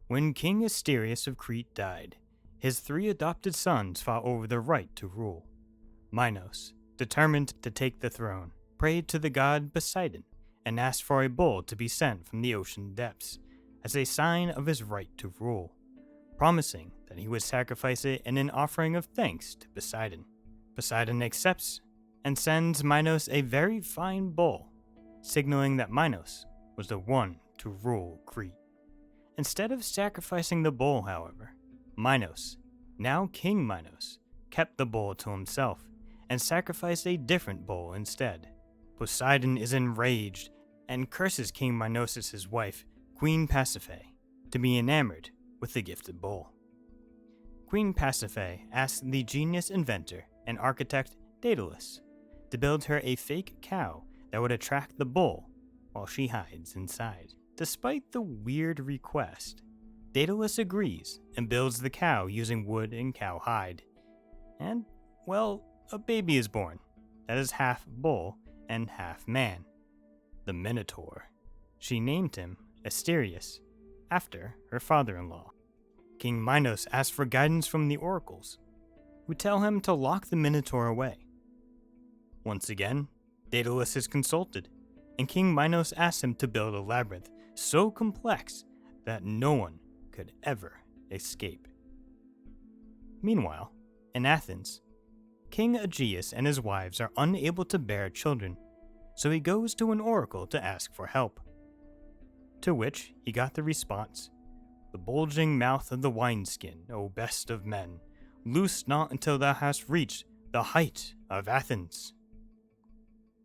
When King Asterius of Crete died, his 3 adopted sons fought over the right to rule. Minos, determined to take the throne, prayed to the god Poseidon and asked for a bull to be sent from the ocean depths as a sign of his right to rule, promising that he would sacrifice it in an offering of thanks to Poseidon. Poseidon accepts and sends Minos a very fine bull, signaling that Minos was the one to rule Crete. Instead of sacrificing the bull, however, Minos, now King Minos, kept the bull to himself and sacrificed a different bull instead. Poseidon is enraged and curses King Minos' wife, Queen Pasiphae, to be enamored with the gifted bull. Queen Pasiphae asks the genius inventor and architect Daedalus to build her a fake cow that would attract the bull while she hides inside. Despite the weird request, Daedalus agrees and builds the cow using wood and cow hide. And, well, a baby is born that is half bull and half man, the Minotaur. She named him Asterius, after her father-in-law. King Minos asks for guidance from the oracles, who tell him to lock the Minotaur away. Once again, Daedalus is consulted, and King Minos asks him to build a labyrinth so complex that no one could ever escape. Meanwhile, in Athens, King Aegeus and his wives are unable to bear children, so he goes to an oracle to ask for help. To which he got the response, "The bulging mouth of the wineskin, O best of men, loose not until thou hast reached the height of Athens."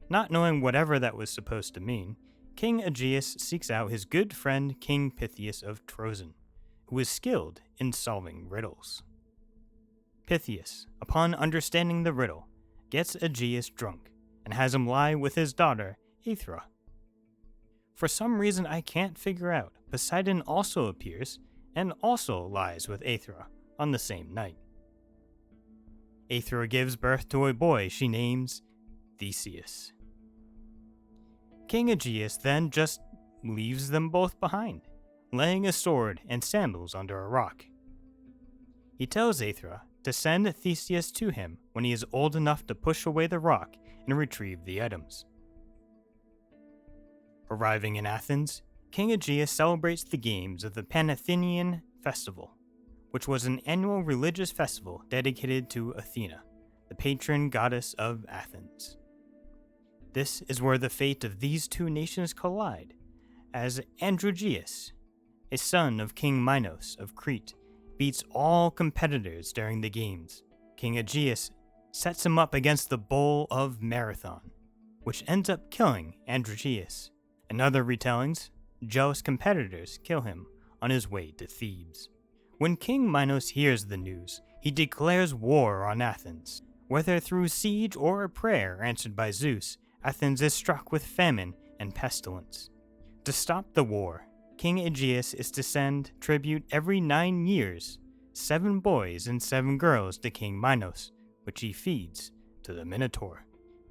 Not knowing whatever that was supposed to mean, King Aegeus seeks out his good friend King Pythias of Troezen, who is skilled in solving riddles. Pythias, upon understanding the riddle, gets Aegeus drunk and has him lie with his daughter, Aethra. For some reason I can't figure out, Poseidon also appears and also lies with Aethra on the same night. Aethra gives birth to a boy she names Theseus. King Aegeus then just leaves them both behind, laying a sword and sandals under a rock. He tells Aethra to send Theseus to him when he is old enough to push away the rock and retrieve the items. Arriving in Athens, King Aegeus celebrates the games of the Panathenian Festival, which was an annual religious festival dedicated to Athena, the patron goddess of Athens. This is where the fate of these two nations collide, as Androgeus, a son of King Minos of Crete, beats all competitors during the games. King Aegeus sets him up against the bull of Marathon, which ends up killing Androgeus. In other retellings, jealous competitors kill him on his way to Thebes. When King Minos hears the news, he declares war on Athens. Whether through siege or a prayer answered by Zeus, Athens is struck with famine and pestilence. To stop the war, King Aegeus is to send tribute every 9 years, 7 boys and 7 girls to King Minos, which he feeds to the Minotaur.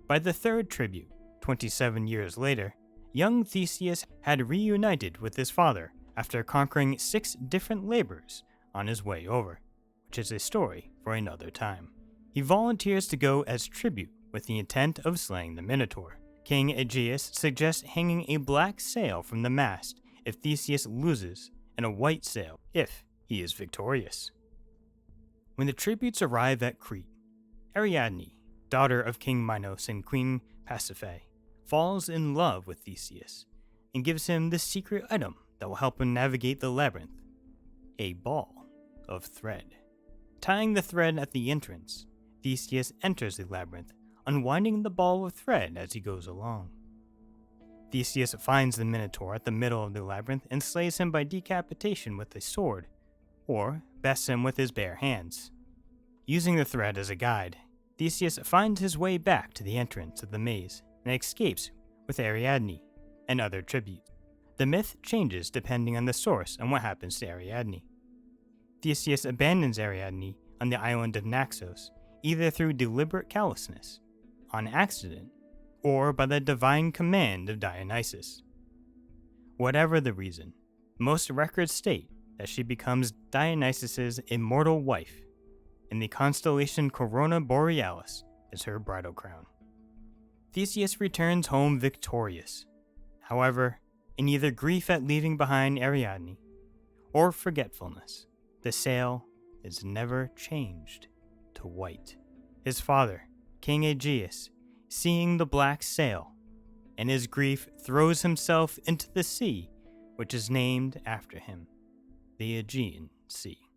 By the 3rd tribute, 27 years later, young Theseus had reunited with his father after conquering 6 different laborers on his way over, which is a story for another time. He volunteers to go as tribute with the intent of slaying the Minotaur. King Aegeus suggests hanging a black sail from the mast if Theseus loses, and a white sail if he is victorious. When the tributes arrive at Crete, Ariadne, daughter of King Minos and Queen Pasiphae, falls in love with Theseus and gives him the secret item that will help him navigate the labyrinth, a ball of thread. Tying the thread at the entrance, Theseus enters the labyrinth, unwinding the ball of thread as he goes along. Theseus finds the Minotaur at the middle of the labyrinth and slays him by decapitation with a sword, or bests him with his bare hands. Using the thread as a guide, Theseus finds his way back to the entrance of the maze and escapes with Ariadne and other tributes. The myth changes depending on the source and what happens to Ariadne. Theseus abandons Ariadne on the island of Naxos, either through deliberate callousness, on accident, or by the divine command of Dionysus. Whatever the reason, most records state that she becomes Dionysus's immortal wife, and the constellation Corona Borealis is her bridal crown. Theseus returns home victorious. However, in either grief at leaving behind Ariadne or forgetfulness, the sail is never changed to white. His father, King Aegeus, seeing the black sail, in his grief throws himself into the sea, which is named after him, the Aegean Sea.